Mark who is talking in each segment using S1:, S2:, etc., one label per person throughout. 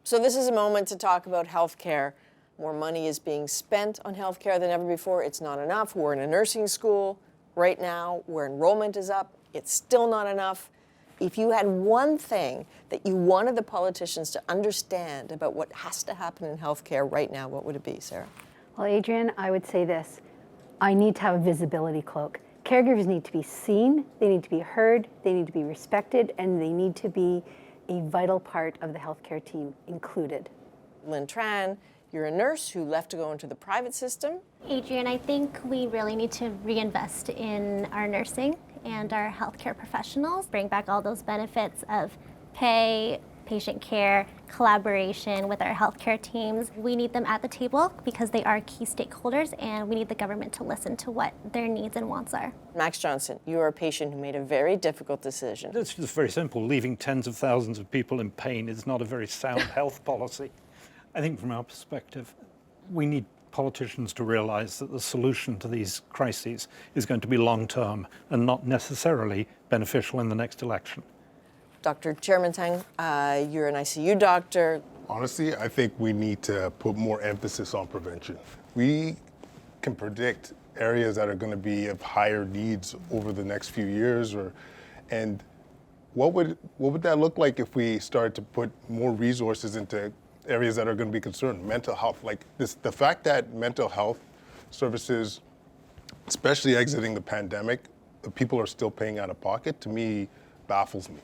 S1: So this is a moment to talk about healthcare. More money is being spent on healthcare than ever before. It's not enough. We're in a nursing school right now where enrollment is up. It's still not enough. If you had one thing that you wanted the politicians to understand about what has to happen in healthcare right now, what would it be, Sarah?
S2: Well, Adrienne, I would say this. I need to have a visibility cloak. Caregivers need to be seen, they need to be heard, they need to be respected, and they need to be a vital part of the healthcare team, included.
S1: Lynn Tran, you're a nurse who left to go into the private system.
S3: Adrienne, I think we really need to reinvest in our nursing and our healthcare professionals, bring back all those benefits of pay, patient care, collaboration with our healthcare teams. We need them at the table because they are key stakeholders, and we need the government to listen to what their needs and wants are.
S1: Max Johnson, you are a patient who made a very difficult decision.
S4: It's just very simple. Leaving tens of thousands of people in pain is not a very sound health policy. I think from our perspective, we need politicians to realize that the solution to these crises is going to be long-term and not necessarily beneficial in the next election.
S1: Dr. Hanomansing, you're an ICU doctor.
S5: Honestly, I think we need to put more emphasis on prevention. We can predict areas that are going to be of higher needs over the next few years, and what would that look like if we started to put more resources into areas that are going to be concerned? Mental health, like this, the fact that mental health services, especially exiting the pandemic, people are still paying out of pocket, to me, baffles me.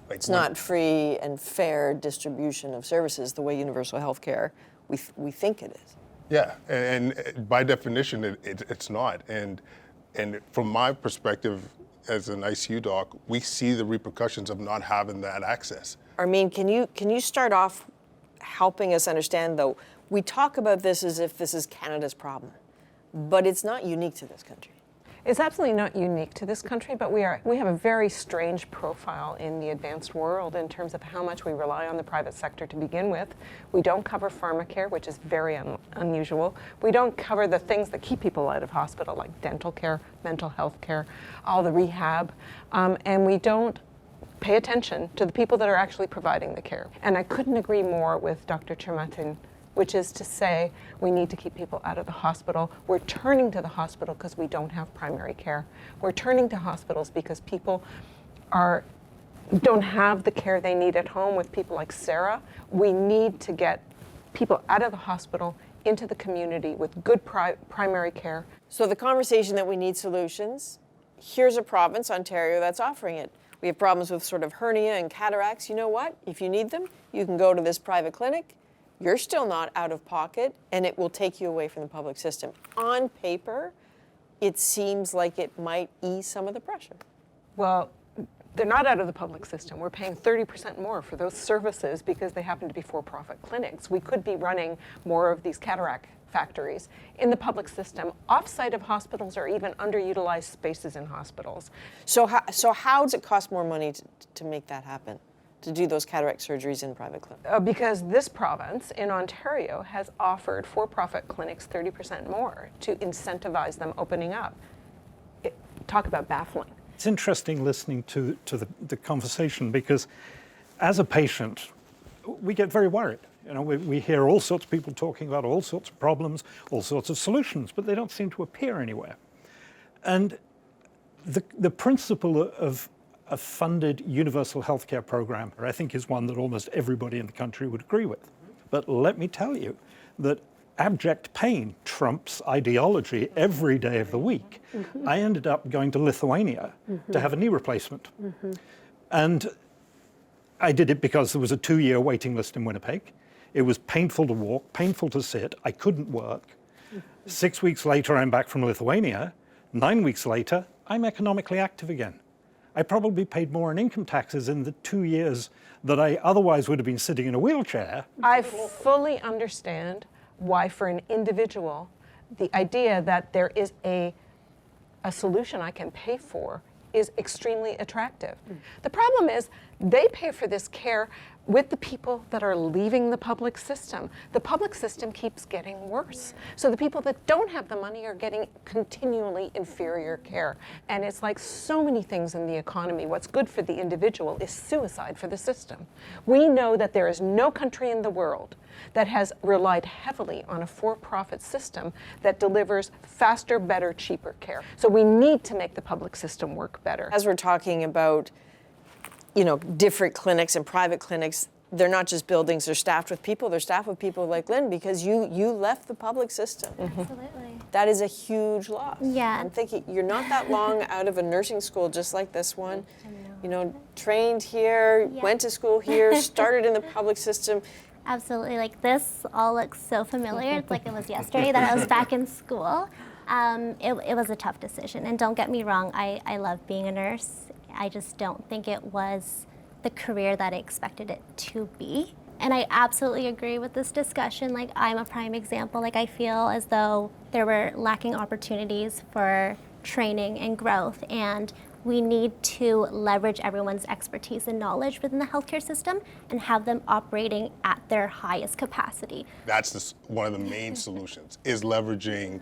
S5: Like,
S1: it's not free and fair distribution of services the way universal health care we think it is.
S5: Yeah, and by definition, it's not. And from my perspective as an ICU doc, we see the repercussions of not having that access.
S1: Armin, can you start off helping us understand, though, we talk about this as if this is Canada's problem, but it's not unique to this country.
S6: It's absolutely not unique to this country, but we have a very strange profile in the advanced world in terms of how much we rely on the private sector to begin with. We don't cover pharmacare, which is very unusual. We don't cover the things that keep people out of hospital, like dental care, mental health care, all the rehab, and we don't pay attention to the people that are actually providing the care. And I couldn't agree more with Dr. Hanomansing, which is to say we need to keep people out of the hospital. We're turning to the hospital because we don't have primary care. We're turning to hospitals because people don't have the care they need at home with people like Sarah. We need to get people out of the hospital into the community with good primary care.
S1: So the conversation that we need solutions, here's a province, Ontario, that's offering it. We have problems with sort of hernia and cataracts. You know what? If you need them, you can go to this private clinic. You're still not out of pocket, and it will take you away from the public system. On paper, it seems like it might ease some of the pressure.
S6: Well, they're not out of the public system. We're paying 30% more for those services because they happen to be for-profit clinics. We could be running more of these cataract factories in the public system, off-site of hospitals or even underutilized spaces in hospitals.
S1: So how does it cost more money to make that happen, to do those cataract surgeries in private clinics?
S6: Because this province in Ontario has offered for-profit clinics 30% more to incentivize them opening up. Talk about baffling.
S4: It's interesting listening to the conversation, because as a patient, we get very worried. You know, we hear all sorts of people talking about all sorts of problems, all sorts of solutions, but they don't seem to appear anywhere. And the principle of a funded universal healthcare program, I think, is one that almost everybody in the country would agree with. But let me tell you that abject pain trumps ideology every day of the week. Mm-hmm. I ended up going to Lithuania to have a knee replacement. Mm-hmm. And I did it because there was a 2-year waiting list in Winnipeg. It was painful to walk, painful to sit. I couldn't work. 6 weeks later, I'm back from Lithuania. 9 weeks later, I'm economically active again. I probably paid more in income taxes in the 2 years that I otherwise would have been sitting in a wheelchair.
S6: I fully understand why, for an individual, the idea that there is a solution I can pay for is extremely attractive. The problem is they pay for this care with the people that are leaving the public system. The public system keeps getting worse. So the people that don't have the money are getting continually inferior care. And it's like so many things in the economy. What's good for the individual is suicide for the system. We know that there is no country in the world that has relied heavily on a for-profit system that delivers faster, better, cheaper care. So we need to make the public system work better.
S1: As we're talking about, different clinics and private clinics, they're not just buildings, they're staffed with people. They're staffed with people like Lynn because you left the public system.
S3: Absolutely.
S1: That is a huge loss.
S3: Yeah.
S1: I'm thinking you're not that long out of a nursing school just like this one. Trained here,
S3: Yeah.
S1: went to school here, started in the public system.
S3: Absolutely. Like, this all looks so familiar. It's like it was yesterday that I was back in school. It was a tough decision. And don't get me wrong, I love being a nurse. I just don't think it was the career that I expected it to be. And I absolutely agree with this discussion. Like, I'm a prime example. Like, I feel as though there were lacking opportunities for training and growth. And we need to leverage everyone's expertise and knowledge within the healthcare system and have them operating at their highest capacity.
S5: That's one of the main solutions, is leveraging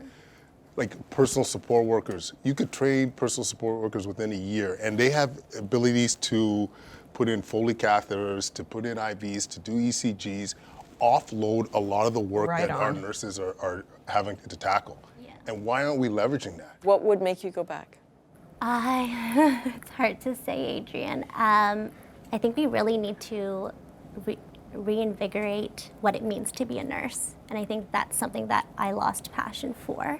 S5: like personal support workers. You could train personal support workers within a year, and they have abilities to put in Foley catheters, to put in IVs, to do ECGs, offload a lot of the work
S6: Right
S5: that our
S6: on.
S5: nurses are having to tackle.
S3: Yeah.
S5: And why aren't we leveraging that?
S1: What would make you go back?
S3: It's hard to say, Adrienne. I think we really need to reinvigorate what it means to be a nurse. And I think that's something that I lost passion for.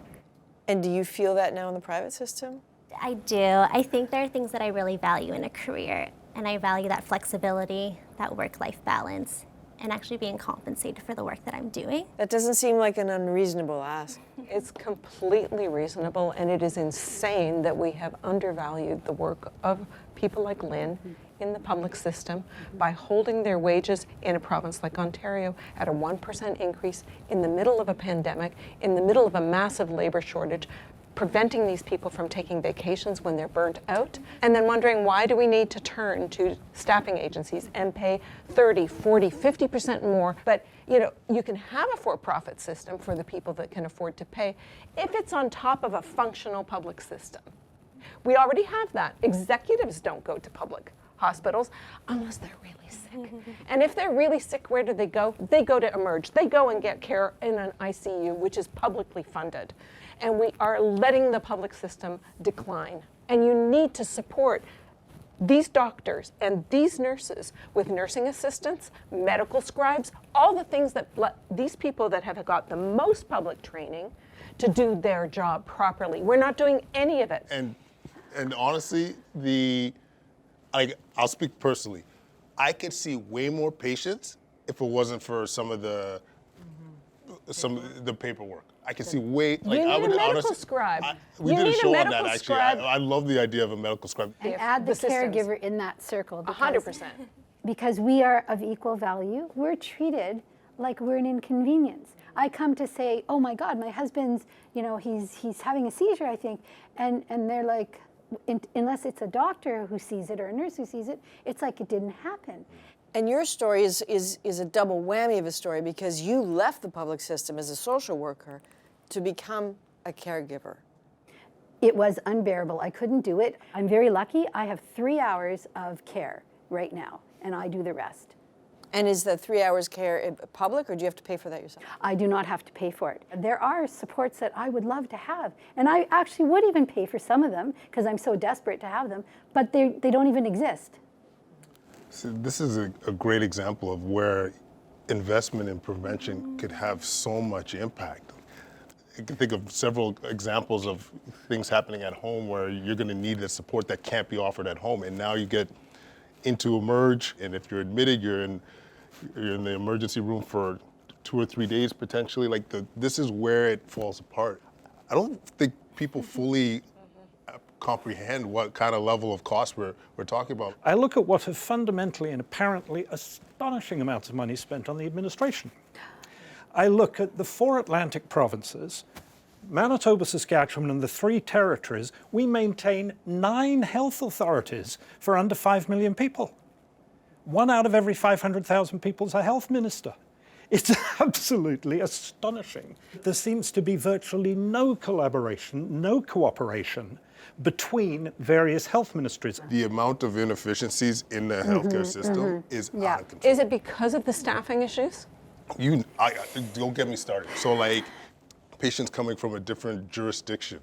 S1: And do you feel that now in the private system?
S3: I do. I think there are things that I really value in a career. And I value that flexibility, that work-life balance, and actually being compensated for the work that I'm doing.
S1: That doesn't seem like an unreasonable ask.
S6: It's completely reasonable, and it is insane that we have undervalued the work of people like Lynn in the public system by holding their wages in a province like Ontario at a 1% increase in the middle of a pandemic, in the middle of a massive labor shortage, preventing these people from taking vacations when they're burnt out, and then wondering why do we need to turn to staffing agencies and pay 30, 40, 50% more. But you can have a for-profit system for the people that can afford to pay if it's on top of a functional public system. We already have that. Executives don't go to public hospitals unless they're really sick. And if they're really sick, where do they go? They go to Emerge. They go and get care in an ICU, which is publicly funded. And we are letting the public system decline. And you need to support these doctors and these nurses with nursing assistants, medical scribes, all the things that these people that have got the most public training to do their job properly. We're not doing any of it.
S5: And honestly, I'll speak personally. I could see way more patients if it wasn't for some of the paperwork. I could see way.
S6: You need
S5: I would
S6: a medical
S5: honestly,
S6: scribe.
S5: We
S6: You
S5: did a
S6: need a
S5: show on that
S6: medical
S5: actually.
S6: scribe.
S5: I love the idea of a medical scribe.
S2: And
S6: If
S2: add the
S6: the systems-
S2: caregiver in that circle.
S6: 100%.
S2: Because we are of equal value, we're treated like we're an inconvenience. I come to say, oh my God, my husband's, he's having a seizure, I think. And they're like, unless it's a doctor who sees it or a nurse who sees it, it's like it didn't happen.
S1: And your story is a double whammy of a story because you left the public system as a social worker to become a caregiver.
S2: It was unbearable. I couldn't do it. I'm very lucky. I have 3 hours of care right now, and I do the rest.
S1: And is the 3 hours care public, or do you have to pay for that yourself?
S2: I do not have to pay for it. There are supports that I would love to have, and I actually would even pay for some of them because I'm so desperate to have them, but they don't even exist.
S5: So this is a great example of where investment in prevention could have so much impact. I can think of several examples of things happening at home where you're going to need the support that can't be offered at home, and now you get into Emerge, and if you're admitted, you're in the emergency room for 2 or 3 days potentially. This is where it falls apart. I don't think people fully comprehend what kind of level of cost we're talking about.
S4: I look at what have fundamentally and apparently astonishing amounts of money spent on the administration. I look at the 4 Atlantic provinces, Manitoba, Saskatchewan, and the 3 territories. We maintain 9 health authorities for under 5 million people. 1 out of every 500,000 people is a health minister. It's absolutely astonishing. There seems to be virtually no collaboration, no cooperation between various health ministries.
S5: The amount of inefficiencies in the healthcare system is out of control.
S6: Is it because of the staffing issues?
S5: Don't get me started. So like patients coming from a different jurisdiction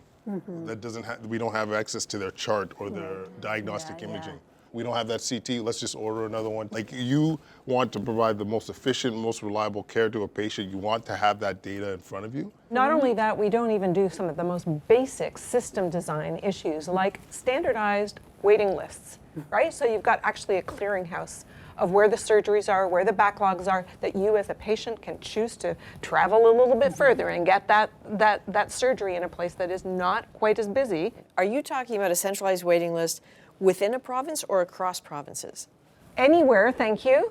S5: that doesn't have, we don't have access to their chart or their diagnostic imaging. We don't have that CT, let's just order another one. Like you want to provide the most efficient, most reliable care to a patient, you want to have that data in front of you.
S6: Not only that, we don't even do some of the most basic system design issues like standardized waiting lists, right? So you've got actually a clearinghouse of where the surgeries are, where the backlogs are, that you as a patient can choose to travel a little bit further and get that surgery in a place that is not quite as busy.
S1: Are you talking about a centralized waiting list within a province or across provinces?
S6: Anywhere, thank you.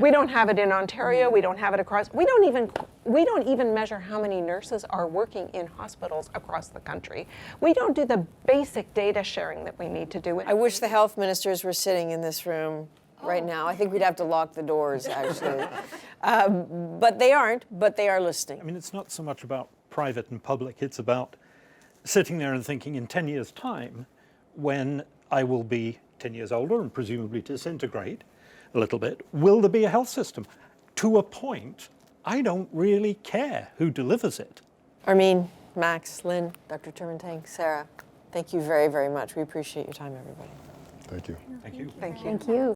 S6: We don't have it in Ontario. We don't have it across. We don't even measure how many nurses are working in hospitals across the country. We don't do the basic data sharing that we need to do.
S1: I wish the health ministers were sitting in this room right now. I think we'd have to lock the doors, actually. But they aren't, but they are listening.
S4: I mean, it's not so much about private and public, it's about sitting there and thinking in 10 years' time, when I will be 10 years older and presumably disintegrate a little bit, will there be a health system? To a point, I don't really care who delivers it.
S1: Armin, Max, Lynn, Dr. Turmentang, Sarah, thank you very, very much. We appreciate your time, everybody.
S5: Thank you.
S4: Thank you.
S6: Thank you.
S2: Thank you.